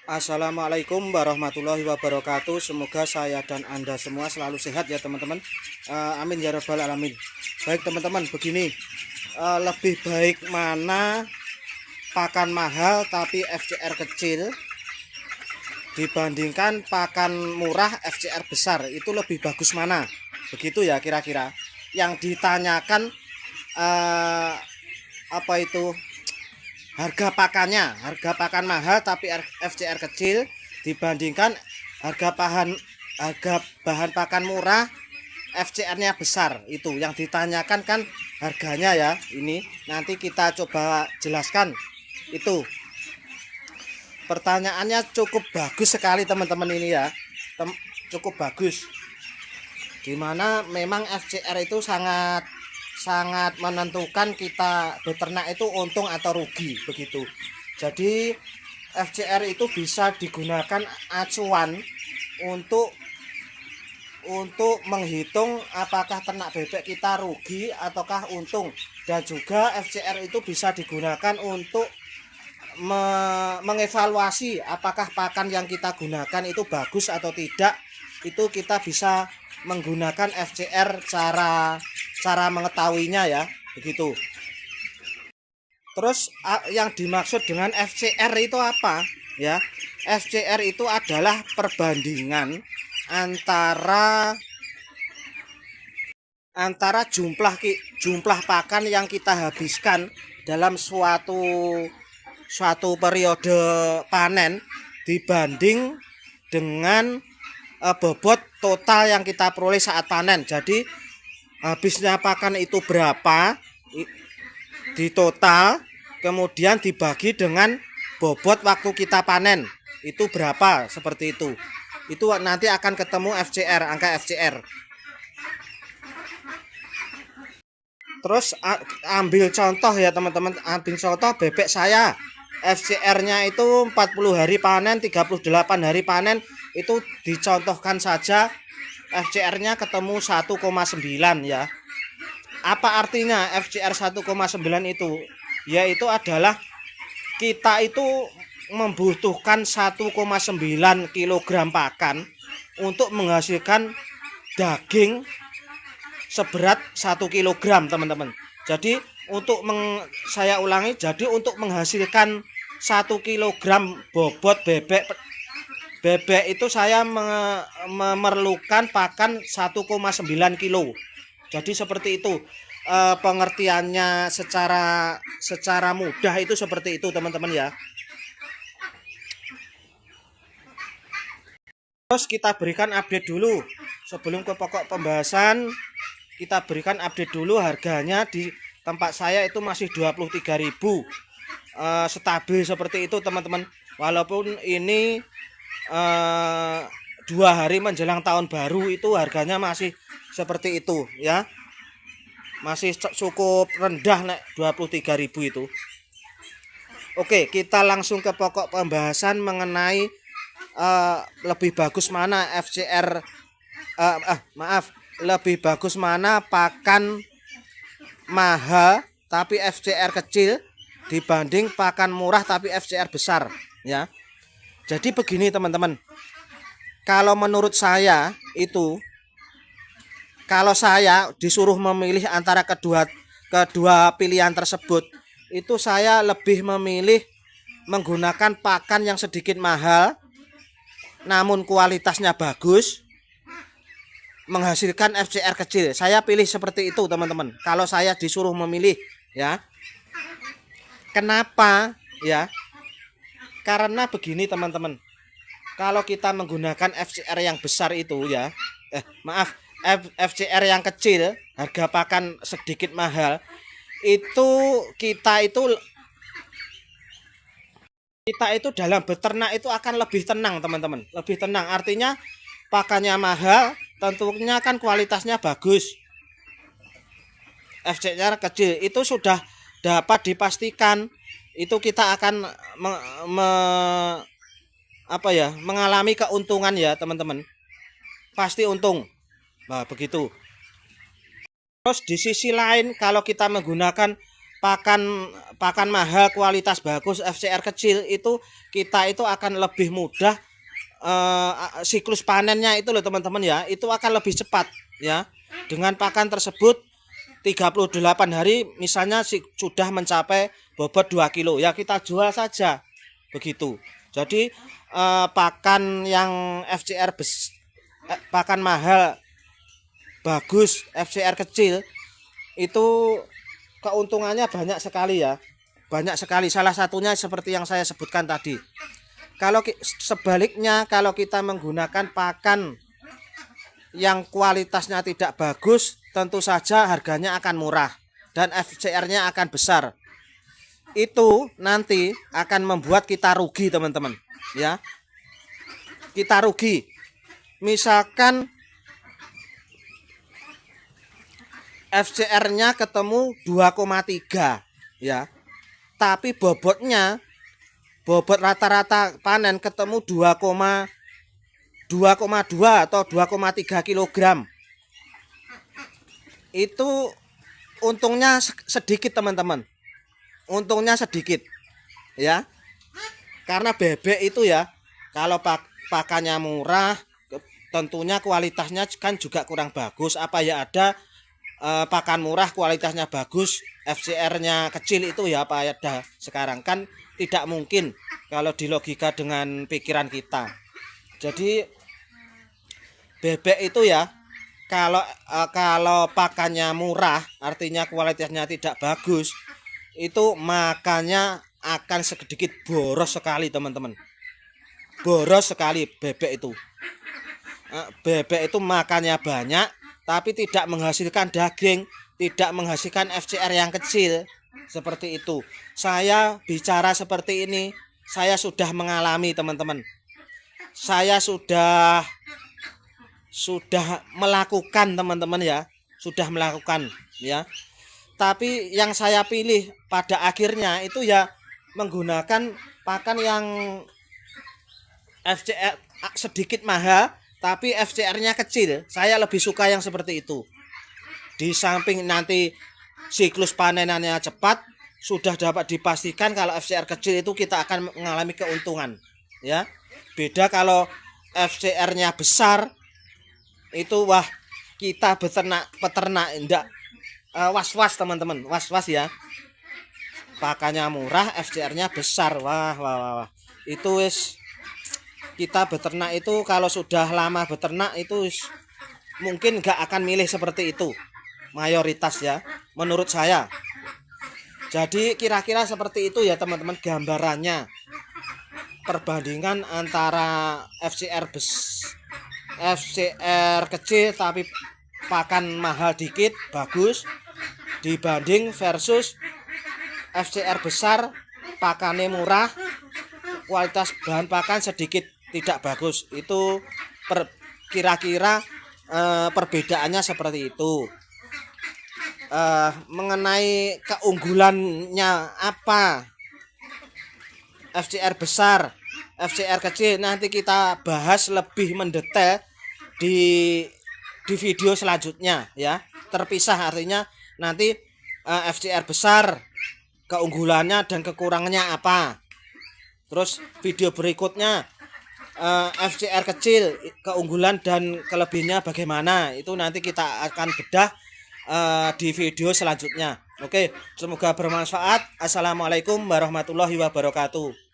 Assalamualaikum warahmatullahi wabarakatuh. Semoga saya dan Anda semua selalu sehat ya teman-teman. Amin ya rabbal alamin. Baik teman-teman, begini, lebih baik mana pakan mahal tapi FCR kecil dibandingkan pakan murah FCR besar? Itu lebih bagus mana? Begitu ya kira-kira yang ditanyakan. Apa itu harga pakan mahal tapi FCR kecil dibandingkan harga bahan pakan murah FCR-nya besar. Itu yang ditanyakan kan harganya ya. Ini nanti kita coba jelaskan. Itu pertanyaannya cukup bagus sekali teman-teman ini ya. Cukup bagus, dimana memang FCR itu sangat menentukan kita beternak itu untung atau rugi begitu. Jadi FCR itu bisa digunakan acuan untuk menghitung apakah ternak bebek kita rugi ataukah untung, dan juga FCR itu bisa digunakan untuk mengevaluasi apakah pakan yang kita gunakan itu bagus atau tidak. Itu kita bisa menggunakan FCR, cara mengetahuinya ya, begitu. Terus yang dimaksud dengan FCR itu apa ya? FCR itu adalah perbandingan antara jumlah pakan yang kita habiskan dalam suatu periode panen dibanding dengan bobot total yang kita peroleh saat panen. Jadi habisnya pakan itu berapa di total, kemudian dibagi dengan bobot waktu kita panen itu berapa, seperti itu. Itu nanti akan ketemu FCR, angka FCR. Terus ambil contoh ya teman-teman, ambil contoh bebek saya. FCR-nya itu 40 hari panen, 38 hari panen. Itu dicontohkan saja FCR-nya ketemu 1,9 ya. Apa artinya FCR 1,9 itu? Yaitu adalah kita itu membutuhkan 1,9 kg pakan untuk menghasilkan daging seberat 1 kg teman-teman. Jadi saya ulangi, jadi untuk menghasilkan 1 kg bobot bebek itu saya memerlukan pakan 1,9 kilo. Jadi seperti itu pengertiannya secara mudah, itu seperti itu teman-teman ya. Terus kita berikan update dulu sebelum ke pokok pembahasan. Kita berikan update dulu harganya di tempat saya itu masih 23.000, stabil seperti itu teman-teman. Walaupun ini 2 hari menjelang tahun baru, itu harganya masih seperti itu ya, masih cukup rendah, nek 23.000 itu. Oke, kita langsung ke pokok pembahasan mengenai lebih bagus mana FCR lebih bagus mana pakan mahal tapi FCR kecil dibanding pakan murah tapi FCR besar ya. Jadi begini teman-teman, kalau menurut saya itu, kalau saya disuruh memilih antara kedua pilihan tersebut, itu saya lebih memilih menggunakan pakan yang sedikit mahal namun kualitasnya bagus, menghasilkan FCR kecil. Saya pilih seperti itu teman-teman, kalau saya disuruh memilih ya. Kenapa ya? Karena begini teman-teman, kalau kita menggunakan FCR yang besar itu ya, FCR yang kecil, harga pakan sedikit mahal, itu kita itu dalam beternak itu akan lebih tenang teman-teman, lebih tenang. Artinya pakannya mahal, tentunya kan kualitasnya bagus. FCR kecil itu sudah dapat dipastikan itu kita akan mengalami keuntungan ya teman-teman, pasti untung. Nah begitu. Terus di sisi lain, kalau kita menggunakan pakan mahal kualitas bagus FCR kecil itu kita itu akan lebih mudah, siklus panennya itu loh teman-teman ya, itu akan lebih cepat ya. Dengan pakan tersebut 38 hari misalnya sudah mencapai bobot 2 kilo ya, kita jual saja begitu. Jadi pakan yang pakan mahal bagus FCR kecil itu keuntungannya banyak sekali ya, banyak sekali. Salah satunya seperti yang saya sebutkan tadi. Kalau sebaliknya, kalau kita menggunakan pakan yang kualitasnya tidak bagus, tentu saja harganya akan murah dan FCR-nya akan besar. Itu nanti akan membuat kita rugi teman-teman ya, kita rugi. Misalkan FCR-nya ketemu 2,3 ya, tapi bobot rata-rata panen ketemu 2,2 atau 2,3 kilogram. Itu untungnya sedikit teman-teman, untungnya sedikit ya, karena bebek itu ya kalau pakannya murah tentunya kualitasnya kan juga kurang bagus. Apa ya ada pakan murah kualitasnya bagus FCR-nya kecil itu ya apa ada sekarang, kan tidak mungkin kalau di logika dengan pikiran kita. Jadi bebek itu ya kalau pakannya murah artinya kualitasnya tidak bagus, itu makannya akan sedikit boros sekali teman-teman, boros sekali bebek itu. Bebek itu makannya banyak tapi tidak menghasilkan daging, tidak menghasilkan FCR yang kecil seperti itu. Saya bicara seperti ini saya sudah mengalami teman-teman, saya sudah melakukan teman-teman ya, sudah melakukan ya. Tapi yang saya pilih pada akhirnya itu ya menggunakan pakan yang FCR sedikit mahal tapi FCR-nya kecil. Saya lebih suka yang seperti itu. Di samping nanti siklus panenannya cepat, sudah dapat dipastikan kalau FCR kecil itu kita akan mengalami keuntungan ya. Beda kalau FCR-nya besar, itu wah kita peternak enggak was-was teman-teman, was-was ya. Pakannya murah, FCR-nya besar, wah. Itu kita beternak itu kalau sudah lama beternak itu mungkin enggak akan milih seperti itu, mayoritas ya menurut saya. Jadi kira-kira seperti itu ya teman-teman gambarannya, perbandingan antara FCR kecil tapi pakan mahal dikit bagus dibanding versus FCR besar pakannya murah kualitas bahan pakan sedikit tidak bagus. Itu kira-kira perbedaannya seperti itu. Mengenai keunggulannya apa FCR besar FCR kecil nanti kita bahas lebih mendetail di video selanjutnya ya, terpisah artinya nanti FCR besar keunggulannya dan kekurangannya apa, terus video berikutnya FCR kecil keunggulan dan kelebihannya bagaimana, itu nanti kita akan bedah di video selanjutnya. Oke, semoga bermanfaat. Assalamualaikum warahmatullahi wabarakatuh.